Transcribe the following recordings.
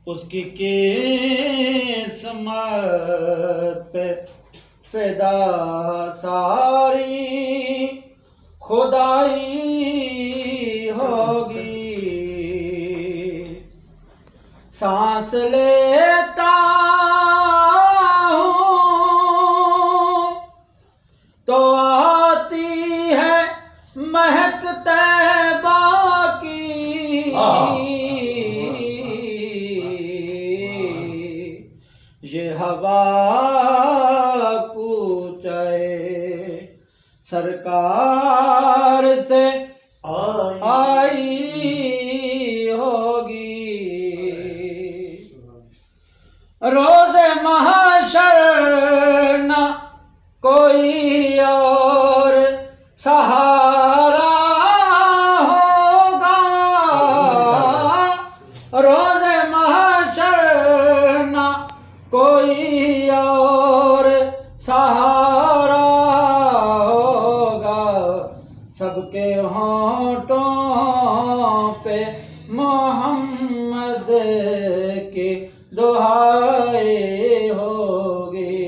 उसकी किस्मत पे फिदा सारी खुदाई होगी। सांस लेता हूँ तो आती है महक तैबा की। ये हवा पूछे सरकार से आई होगी। रोज़े महशर न कोई और सहारा होगा। रोज़े महशर न कोई और सहारा होगा। सबके होंठों पे मोहम्मद की दुआएं होगी।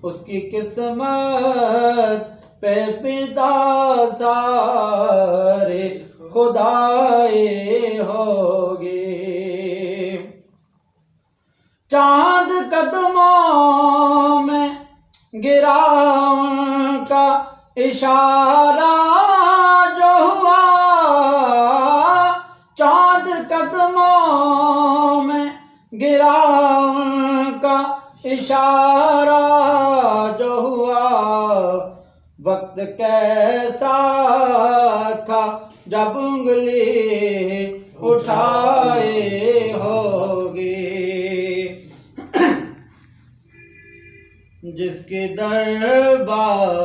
उसकी किस्मत पे फिदा सारे खुदाएं होगी। चांद कदमों में गिरा उनका इशारा जो हुआ। चांद कदमों में गिरा उनका इशारा जो हुआ। वक्त कैसा था जब उंगली उठाए होगी। जिसके दरबार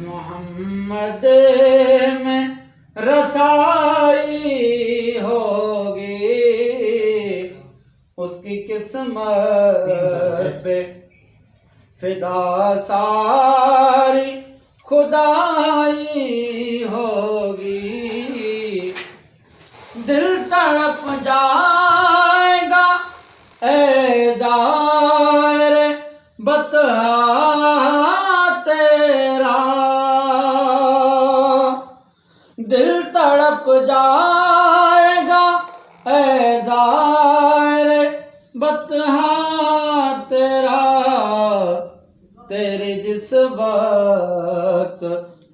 मोहम्मद में रसाई होगी। उसकी किस्मत पे फिदा सारी खुदाई होगी। दिल तड़प जाएगा ऐ ज़ाहिर बतहा तेरा। दिल तड़प जाएगा ऐ ज़ाहिर बतहा तेरा। तेरे जिस वक्त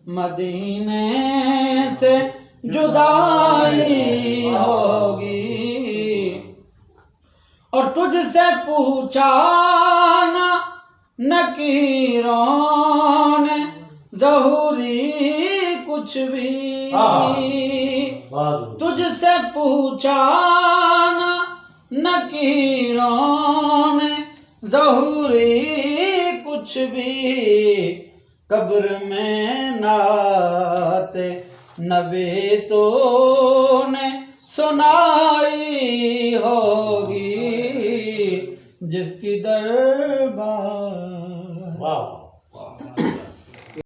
मदीने से जुदाई होगी। और तुझसे पूछा ना नकीरों ने ज़हूरी कुछ भी। तुझसे पूछा ना नकीरों ने ज़हूरी कुछ भी। कब्र में नाते नबी तूने सुनाई होगी। जिसकी दर